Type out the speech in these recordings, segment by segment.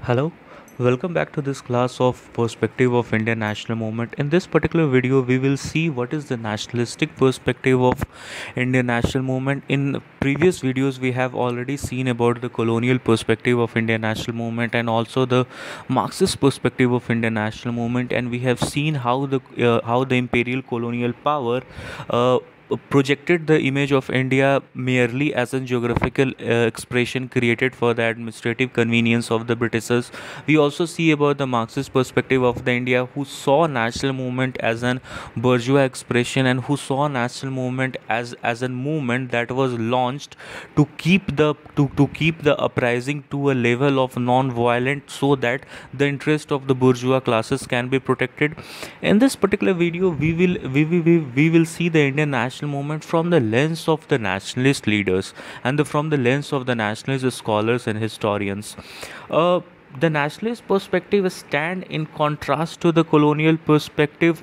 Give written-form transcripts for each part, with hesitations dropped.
Hello, welcome back to this class of Perspective of Indian National Movement. In this particular video, we will see what is the nationalistic perspective of Indian National Movement. In previous videos, we have already seen about the colonial perspective of Indian National Movement and also the Marxist perspective of Indian National Movement, and we have seen how the imperial colonial power uh, projected the image of India merely as a geographical expression created for the administrative convenience of the Britishers. We also see about the Marxist perspective of the India who saw national movement as an bourgeois expression and who saw national movement as a movement that was launched to keep the uprising to a level of non-violent so that the interest of the bourgeois classes can be protected. In this particular video, we will see the Indian national movement from the lens of the nationalist leaders and from the lens of the nationalist scholars and historians. Uh, the nationalist perspective stand in contrast to the colonial perspective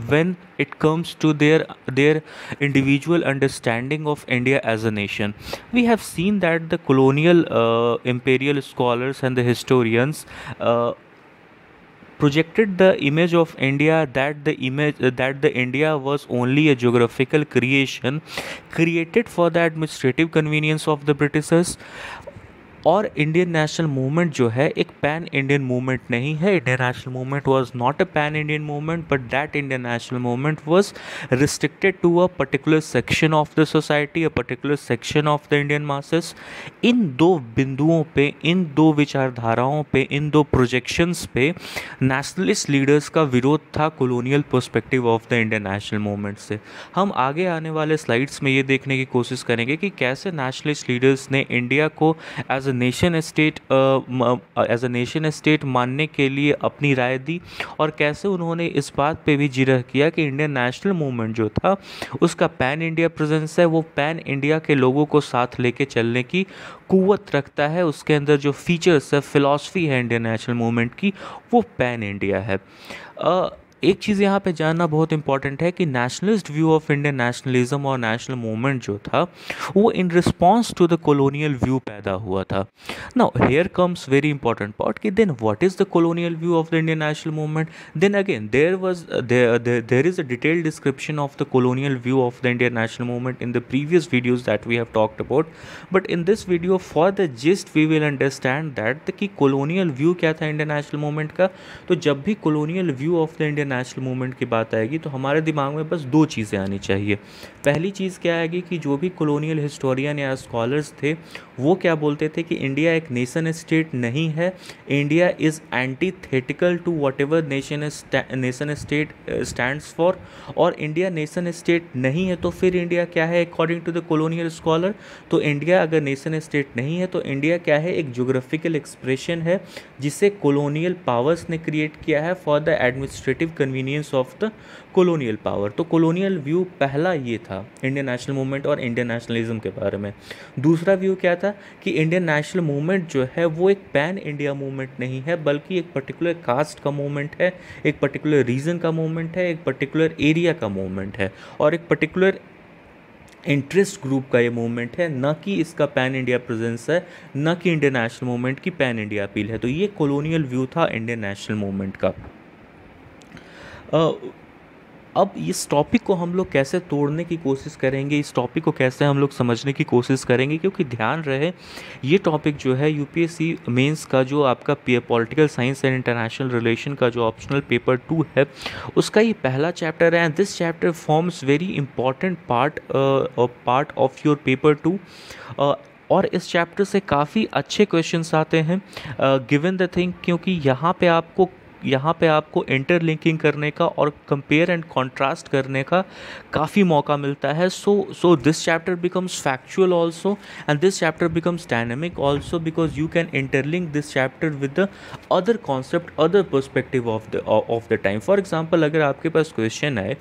when it comes to their individual understanding of India as a nation. We have seen that the colonial imperial scholars and the historians projected the image of India that the India was only a geographical creation created for the administrative convenience of the Britishers. और Indian national movement जो है एक pan Indian movement नहीं है. Indian national movement was not a pan Indian movement but that Indian national movement was restricted to a particular section of the society, a particular section of the Indian masses. इन दो बिंदुओं पे, इन दो विचारधाराओं पे, इन दो प्रोजेक्शंस पे nationalist leaders का विरोध था colonial perspective of the Indian national movement से. हम आगे आने वाले स्लाइड्स में ये देखने की कोशिश करेंगे कि कैसे नेशनलिस्ट लीडर्स ने इंडिया को एज अ नेशन स्टेट मानने के लिए अपनी राय दी और कैसे उन्होंने इस बात पे भी जिरह किया कि इंडियन नेशनल मूवमेंट जो था उसका पैन इंडिया प्रेजेंस है, वो पैन इंडिया के लोगों को साथ लेके चलने की कुव्वत रखता है. उसके अंदर जो फीचर्स है, फिलॉसफी है इंडियन नेशनल मूवमेंट की, वो पैन इंडिया है. एक चीज़ यहाँ पे जानना बहुत इंपॉर्टेंट है कि nationalist view of Indian nationalism और नेशनल मूवमेंट जो था वो in response to the colonial view पैदा हुआ था. Now here comes very important part कि then what is the colonial view of the Indian national movement. Then again there is a detailed description of the colonial view of the Indian national movement in the previous videos that we have talked about. But in this video for the gist we will understand that कि colonial view क्या था Indian national movement का. तो जब भी colonial view of the Indian national movement की बात आएगी तो हमारे दिमाग में बस दो चीज़ें आनी चाहिए. पहली चीज़ क्या आएगी कि जो भी कॉलोनियल हिस्टोरियन या स्कॉलर्स थे वो क्या बोलते थे कि इंडिया एक नेशन स्टेट नहीं है. India is antithetical to whatever nation state stands for. और इंडिया नेशन स्टेट नहीं है तो फिर इंडिया क्या है according to the colonial scholar. तो इंडिया अगर नेशन स्टेट नहीं है तो इंडिया क्या है, एक जोग्राफिकल एक्सप्रेशन है जिसे कॉलोनियल पावर्स ने क्रिएट किया है for the administrative convenience of the colonial power. तो कॉलोनियल व्यू पहला ये था इंडियन नेशनल मूवमेंट और इंडियन नेशनलिज्म के बारे में. दूसरा व्यू क्या था कि इंडियन नेशनल मूवमेंट जो है वो एक पैन इंडिया मूवमेंट नहीं है बल्कि एक पर्टिकुलर कास्ट का मूवमेंट है, एक पर्टिकुलर रीजन का मूवमेंट है, एक पर्टिकुलर एरिया का मूवमेंट है और एक पर्टिकुलर इंटरेस्ट ग्रुप का ये मूवमेंट है, न कि इसका पैन इंडिया प्रेजेंस है, न कि इंडियन नेशनल मूवमेंट की पैन इंडिया अपील है. तो ये कॉलोनियल व्यू था इंडियन नेशनल मूवमेंट का. अब इस टॉपिक को हम लोग कैसे तोड़ने की कोशिश करेंगे, इस टॉपिक को कैसे हम लोग समझने की कोशिश करेंगे, क्योंकि ध्यान रहे ये टॉपिक जो है यूपीएससी मेंस का जो आपका political science and international relation का जो ऑप्शनल पेपर 2 है उसका ये पहला चैप्टर है. And this chapter forms very important part of your paper 2. और इस चैप्टर से काफ़ी अच्छे क्वेश्चंस आते हैं गिवन द थिंग, क्योंकि यहाँ पे आपको इंटरलिंकिंग करने का और कंपेयर एंड कॉन्ट्रास्ट करने का काफ़ी मौका मिलता है. So this chapter becomes factual also and this chapter becomes dynamic also because you can interlink this chapter with the other concept, other perspective of the time. For example अगर आपके पास question है,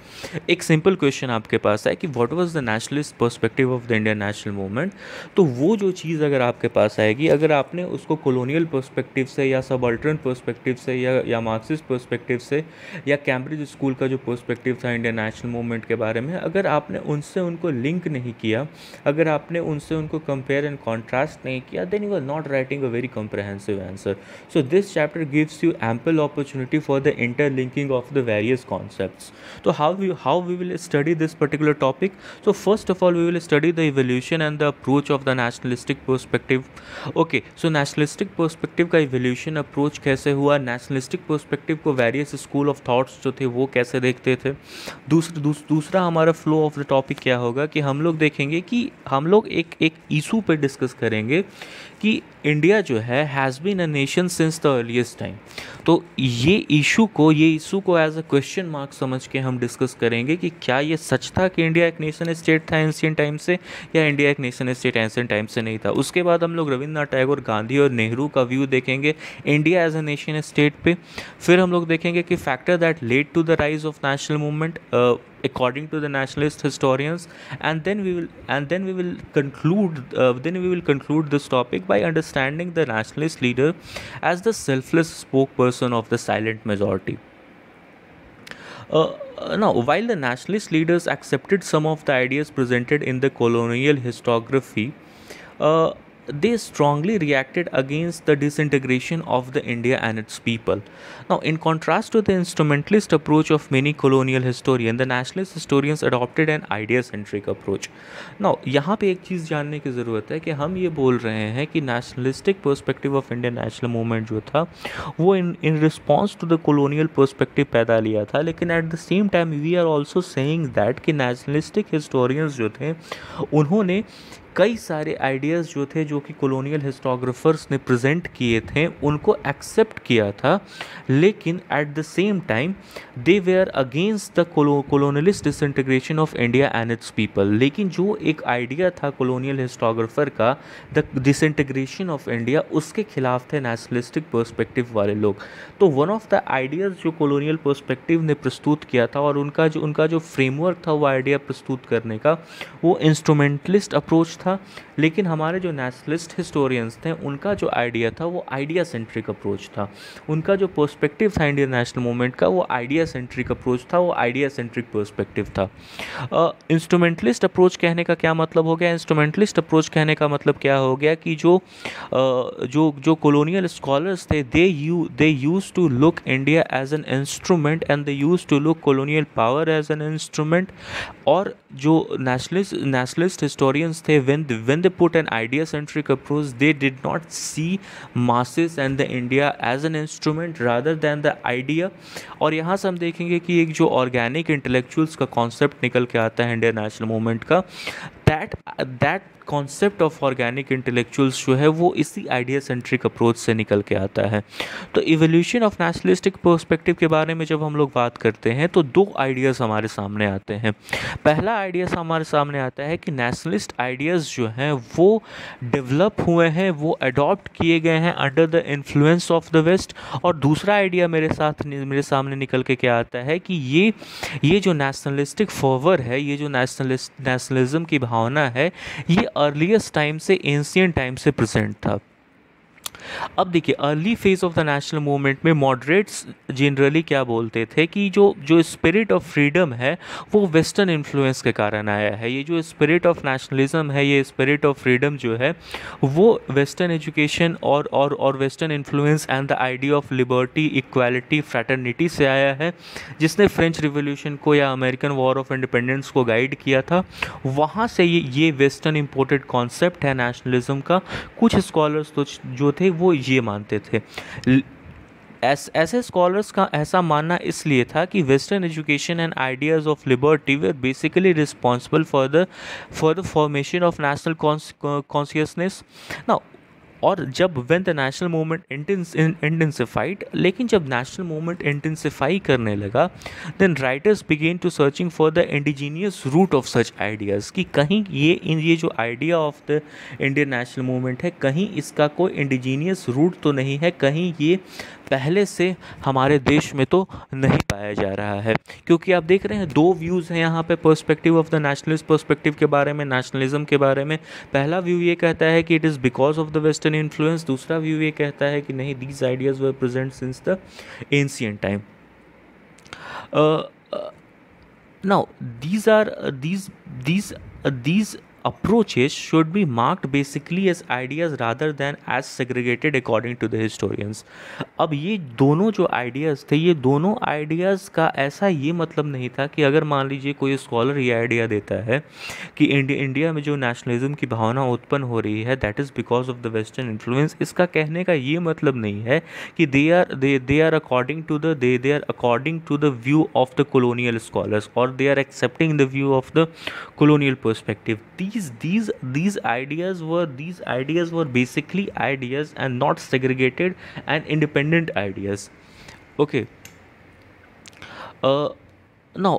एक सिंपल क्वेश्चन आपके पास है कि what was the nationalist perspective of the Indian national movement, तो वो जो चीज़ अगर आपके पास आएगी, अगर आपने उसको कॉलोनियल पर्सपेक्टिव से या सबअल्टरन पर्सपेक्टिव से या मार्क्सिस्ट पर्सपेक्टिव से या कैम्ब्रिज स्कूल का जो पर्सपेक्टिव था इंडियन नेशनल मूवमेंट के बारे में, अगर आपने उनसे उनको लिंक नहीं किया, अगर आपने उनसे उनको कंपेयर एंड कॉन्ट्रास्ट नहीं किया, then you are not writing a very comprehensive answer. So this chapter gives you ample opportunity for the interlinking of the various concepts. So how we will study this particular topic? So first of all we will study the evolution and the approach of the nationalistic perspective. Okay, so nationalistic perspective का evolution approach कैसे हुआ, nationalistic perspective को various school of thoughts जो थे वो कैसे देखते थे. दूसरा हमारा flow of the topic क्या होगा कि हम लोग देखेंगे कि हम लोग एक इशू पे डिस्कस करेंगे कि इंडिया जो है has been a nation since the earliest time. तो ये इशू को एज अ क्वेश्चन मार्क समझ के हम डिस्कस करेंगे कि क्या ये सच था कि इंडिया एक नेशन स्टेट था एंशिएंट टाइम से, या इंडिया एक नेशन स्टेट एंशिएंट टाइम से नहीं था. उसके बाद हम लोग रविंद्रनाथ टैगोर, गांधी और नेहरू का व्यू देखेंगे India as a nation state पे. फिर हम लोग देखेंगे कि factor that led to the rise of national movement according to the nationalist historians, and then we will conclude this topic by understanding the nationalist leader as the selfless spokesperson of the silent majority. Now, while the nationalist leaders accepted some of the ideas presented in the colonial historiography, they strongly reacted against the disintegration of the India and its people. Now, in contrast to the instrumentalist approach of many colonial historians, the nationalist historians adopted an idea-centric approach. Now, यहाँ पे एक चीज़ जानने की ज़रूरत है कि हम ये बोल रहे हैं कि nationalistic perspective of Indian national movement जो था वो in response to the colonial perspective पैदा लिया था, लेकिन at the same time we are also saying that कि nationalistic historians जो थे उन्होंने कई सारे आइडियाज़ जो थे जो कि कॉलोनियल हिस्टोग्राफर्स ने प्रेजेंट किए थे उनको एक्सेप्ट किया था, लेकिन at the same time they were against the colonialist disintegration of India and its people. लेकिन जो एक आइडिया था कॉलोनियल हिस्टोग्राफर का, द डिसइंटीग्रेशन ऑफ इंडिया, उसके खिलाफ थे नेशनलिस्टिक पर्सपेक्टिव वाले लोग. तो वन ऑफ द आइडियाज़ जो कॉलोनियल पर्सपेक्टिव ने प्रस्तुत किया था और उनका जो फ्रेमवर्क था वो आइडिया प्रस्तुत करने का, वो इंस्ट्रूमेंटलिस्ट अप्रोच था. लेकिन हमारे जो नेशनलिस्ट हिस्टोरियंस थे उनका जो आइडिया था वो आइडिया सेंट्रिक अप्रोच था. उनका जो पर्सपेक्टिव था इंडियन नेशनल मूवमेंट का वो आइडिया सेंट्रिक अप्रोच था, वो आइडिया सेंट्रिक पर्सपेक्टिव था. इंस्ट्रूमेंटलिस्ट अप्रोच कहने का क्या मतलब हो गया? इंस्ट्रूमेंटलिस्ट अप्रोच कहने का मतलब क्या हो गया कि जो कॉलोनियल स्कॉलर्स थे they used to look India as an instrument and they used to look colonial power as an instrument. और जो नेशनलिस्ट हिस्टोरियंस थे when they put an idea centric approach, they did not see masses and the India as an instrument rather than the idea. और यहाँ से हम देखेंगे कि एक जो ऑर्गेनिक इंटेलेक्चुअल्स का कॉन्सेप्ट निकल के आता है इंडियन नेशनल मूवमेंट का, that concept of organic intellectuals जो है वो इसी आइडिया सेंट्रिक अप्रोच से निकल के आता है. तो इवोल्यूशन ऑफ नेशनलिस्टिक पर्सपेक्टिव के बारे में जब हम लोग बात करते हैं तो दो आइडियाज़ हमारे सामने आते हैं. पहला आइडिया हमारे सामने आता है कि नेशनलिस्ट आइडियाज़ जो हैं वो डेवलप हुए हैं, वो अडॉप्ट किए गए हैं under the influence of the west. और दूसरा आइडिया मेरे सामने निकल के क्या आता है कि ये जो नेशनलिस्टिक फॉरवर है, ये जो नेशनलिज्म की भावना है, ये अर्लीस्ट टाइम से एंशिएंट टाइम से प्रेजेंट था. अब देखिए early phase of the national movement में मॉडरेट्स जनरली क्या बोलते थे कि जो स्पिरिट ऑफ फ्रीडम है वो वेस्टर्न इन्फ्लुएंस के कारण आया है. ये जो स्पिरिट ऑफ नेशनलिज्म है, ये स्पिरिट ऑफ फ्रीडम जो है वो वेस्टर्न एजुकेशन और western influence and the idea of liberty, equality, fraternity से आया है, जिसने फ्रेंच रिवॉल्यूशन को या अमेरिकन वॉर ऑफ इंडिपेंडेंस को गाइड किया था. वहाँ से ये वेस्टर्न इम्पोर्टेड कॉन्सेप्ट है नेशनलिज्म का. कुछ स्कॉलर्स तो जो थे वो ये मानते थे. ऐसे स्कॉलर्स का ऐसा मानना इसलिए था कि western education and ideas of liberty were basically responsible for the formation of national consciousness. Now और जब when the national movement intensified, लेकिन जब नेशनल मूवमेंट इंटेंसिफाई करने लगा, then writers began to searching for the indigenous root of such ideas कि कहीं ये जो idea of the Indian national movement है, कहीं इसका कोई इंडिजीनियस रूट तो नहीं है, कहीं ये पहले से हमारे देश में तो नहीं पाया जा रहा है। क्योंकि आप देख रहे हैं दो व्यूज़ हैं यहाँ पे perspective of the nationalist perspective के बारे में, नेशनलिज्म के बारे में। पहला व्यू ये कहता है कि it is because of the western influence, दूसरा व्यू ये कहता है कि नहीं, these ideas were present since the ancient time. Now these approaches should be marked basically as ideas rather than as segregated according to the historians। अब ये दोनों जो आइडियाज़ थे, ये दोनों आइडियाज़ का ऐसा ये मतलब नहीं था कि अगर मान लीजिए कोई स्कॉलर ये आइडिया देता है कि इंडिया में जो नेशनलिज्म की भावना उत्पन्न हो रही है that is because of the western influence, इसका कहने का ये मतलब नहीं है कि they are according to the view of the colonial scholars or they are accepting the view of the colonial perspective। These ideas were basically ideas and not segregated and independent ideas। Okay, now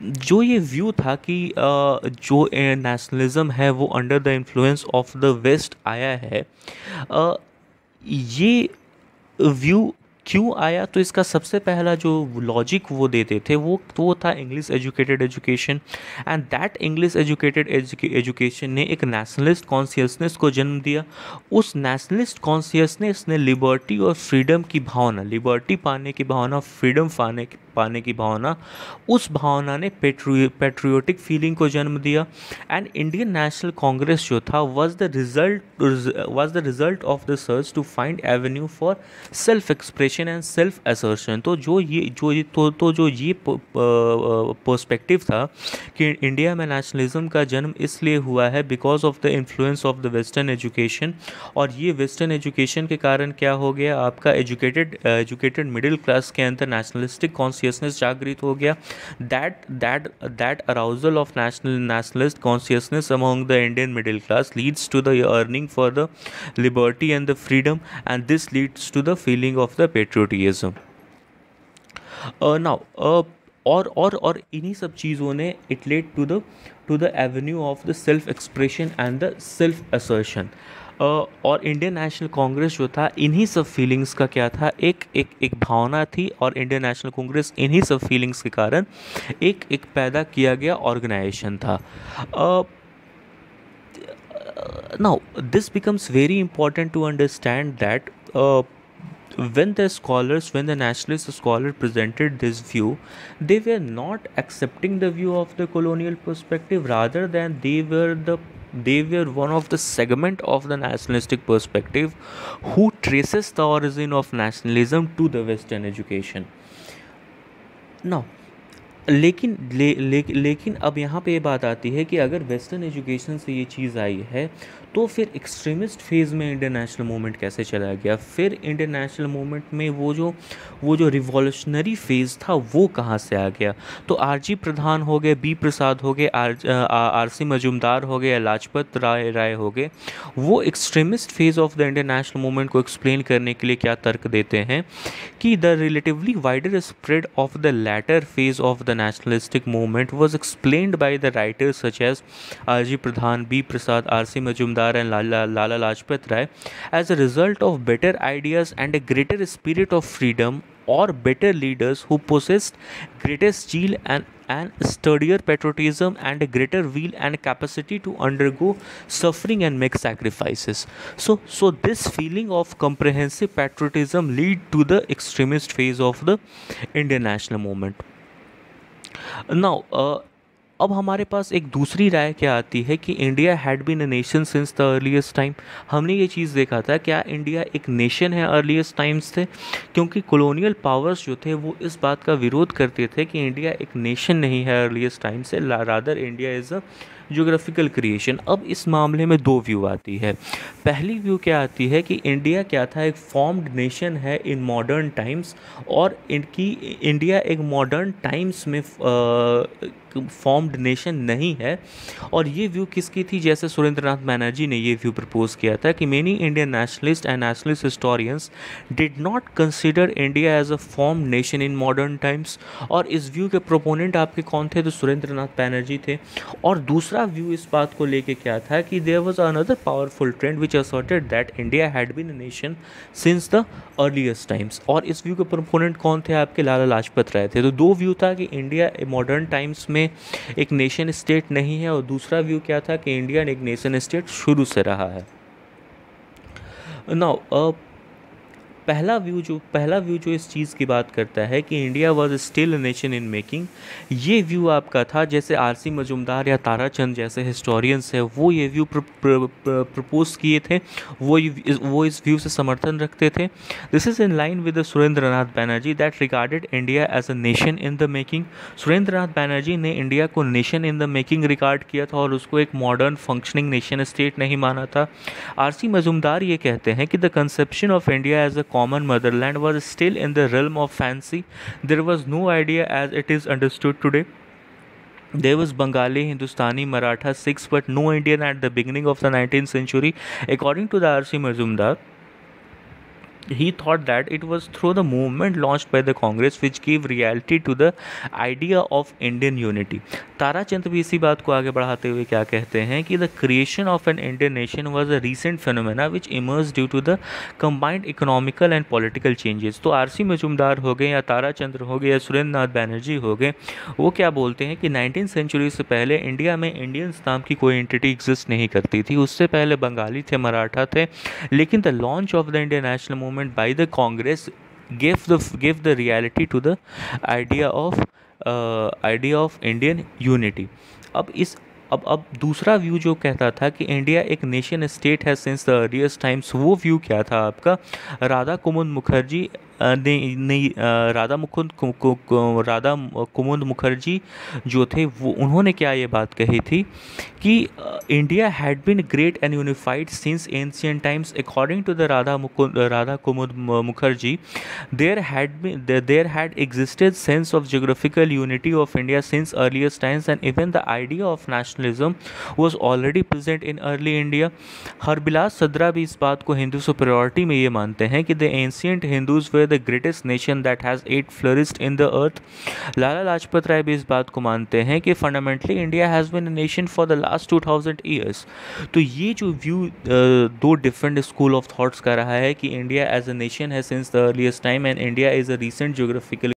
जो ये view था कि जो nationalism है वो under the influence of the west आया है, ये व्यू क्यों आया? तो इसका सबसे पहला जो लॉजिक वो देते थे वो था English educated education. And that English educated education ने एक नेशनलिस्ट कॉन्शियसनेस को जन्म दिया। उस नेशनलिस्ट कॉन्शियसनेस ने लिबर्टी और फ्रीडम की भावना, लिबर्टी पाने की भावना, फ्रीडम पाने की भावना, उस भावना ने पेट्रियोटिक फीलिंग को जन्म दिया। एंड इंडियन नेशनल कांग्रेस जो था was the result of the search to find avenue for self expression and self assertion. तो जो ये पर्सपेक्टिव था कि इंडिया में नेशनलिज्म का जन्म इसलिए हुआ है because of the influence of the western education, और ये वेस्टर्न एजुकेशन के कारण क्या हो गया, आपका एजुकेटेड मिडिल क्लास के अंदर नेशनलिस्टिक कॉन्शियसनेस जागृत हो गया। That arousal of nationalist consciousness among the Indian middle class leads to the yearning for the liberty and the freedom, and this leads to the feeling of the patriotism। Now और इन्हीं सब चीज़ों ने it led to the avenue of the self expression and the self assertion. और Indian national Congress जो था इन्हीं सब फीलिंग्स का क्या था, एक भावना थी, और इंडियन नेशनल कांग्रेस इन्हीं सब फीलिंग्स के कारण एक पैदा किया गया ऑर्गेनाइजेशन था। Now this becomes very important to understand that when the nationalist scholar presented this view, they were not accepting the view of the colonial perspective, rather than they were one of the segment of the nationalistic perspective who traces the origin of nationalism to the Western education। Now लेकिन अब यहाँ पे ये बात आती है कि अगर वेस्टर्न एजुकेशन से ये चीज़ आई है तो फिर एक्सट्रीमिस्ट फेज़ में इंडियन नेशनल मूवमेंट कैसे चला गया? फिर इंडियन नेशनल मूवमेंट में वो जो रिवॉल्यूशनरी फेज़ था वो कहाँ से आ गया? तो आरजी प्रधान हो गए, बी प्रसाद हो गए, आरसी मजूमदार हो गए, लाजपत राय हो गए, वो extremist phase of the Indian national movement को एक्सप्लेन करने के लिए क्या तर्क देते हैं कि the relatively wider spread of the latter phase of the nationalistic movement was explained by the writers such as R.G. Pradhan, B. Prasad, R.C. Majumdar and Lala Lajpat Rai as a result of better ideas and a greater spirit of freedom, or better leaders who possessed greater zeal and sturdier patriotism and a greater will and capacity to undergo suffering and make sacrifices। So this feeling of comprehensive patriotism lead to the extremist phase of the Indian national movement। Now अब हमारे पास एक दूसरी राय क्या आती है कि India had been a nation since the earliest time. हमने ये चीज़ देखा था, क्या इंडिया एक नेशन है अर्लीस्ट टाइम्स से? क्योंकि कॉलोनियल पावर्स जो थे वो इस बात का विरोध करते थे कि इंडिया एक नेशन नहीं है अर्लीस्ट टाइम से, rather India is a geographical creation. अब इस मामले में दो व्यू आती है। पहली व्यू क्या आती है कि इंडिया क्या था, एक फॉर्म्ड नेशन है इन मॉडर्न टाइम्स, और इंडिया एक मॉडर्न टाइम्स में फॉर्म्ड नेशन नहीं है। और ये व्यू किसकी थी? जैसे सुरेंद्रनाथ बैनर्जी ने ये व्यू प्रपोज किया था कि many Indian nationalist and nationalist historians did not consider India as a formed nation in modern times. और इस व्यू के प्रोपोनेंट आपके कौन थे? तो सुरेंद्रनाथ बैनर्जी थे। और दूसरा दूसरा व्यू इस बात को लेके क्या था कि there was another powerful trend which asserted that India had been a nation since the earliest times. और इस व्यू के प्रोपोनेंट कौन थे आपके? लाला लाजपत राय थे। तो दो व्यू था कि इंडिया मॉडर्न टाइम्स में एक नेशन स्टेट नहीं है, और दूसरा व्यू क्या था कि इंडिया एक नेशन स्टेट शुरू से रहा है। नाउ पहला व्यू जो इस चीज़ की बात करता है कि India was still a nation in making, ये व्यू आपका था। जैसे आरसी मजुमदार या ताराचंद जैसे हिस्टोरियंस है वो ये व्यू प्रपोज किए थे, वो इस व्यू से समर्थन रखते थे। This is in line with Surendra Nath Banerjee that regarded India as a nation in the making. Surendra Nath Banerjee ने इंडिया को nation in the making regard किया था और उसको एक मॉडर्न फंक्शनिंग नेशन स्टेट नहीं माना था। आरसी मजुमदार ये कहते हैं कि the conception of India as a common motherland was still in the realm of fancy. There was no idea as it is understood today. There was Bengali, Hindustani, Maratha, Sikhs, but no Indian at the beginning of the 19th century. According to the R.C. Mazumdar, he thought that it was through the movement launched by the Congress which gave reality to the idea of Indian unity. Tarachand भी इसी बात को आगे बढ़ाते हुए क्या कहते हैं कि the creation of an Indian nation was a recent phenomena which emerged due to the combined economical and political changes. तो आरसी मजुमदार हो गए या ताराचंद्र हो गए या सुरेंद्र नाथ बैनर्जी हो गए, वो क्या बोलते हैं कि 19th सेंचुरी से पहले इंडिया में इंडियंस नाम की कोई एंटिटी एग्जिस्ट नहीं करती थी। उससे पहले बंगाली थे, मराठा थे, लेकिन the launch of the Indian national movement by the Congress gave the reality to the idea of Indian unity. अब दूसरा व्यू जो कहता था कि इंडिया एक नेशन स्टेट है सिंस द अर्लीस्ट टाइम्स, वो व्यू क्या था आपका? राधा कुमुद मुखर्जी राधा कुमुद मुखर्जी जो थे वो उन्होंने क्या ये बात कही थी कि India had been great and unified since ancient times. According to the Radha Kumud Mukherjee, there had existed sense of geographical unity of India since earliest times and even the idea of nationalism was already present in early India. Harbilas सद्रा भी इस बात को Hindu superiority में ये मानते हैं कि the ancient Hindus way the greatest nation that has yet flourished in the earth. Lala Lajpat Rai भी इस बात को मानते हैं कि fundamentally India has been a nation for the last 2000 years. तो ये जो व्यू दो डिफरेंट स्कूल ऑफ थॉट्स का रहा है कि इंडिया एज अ नेशन है since the earliest time and India is a recent geographical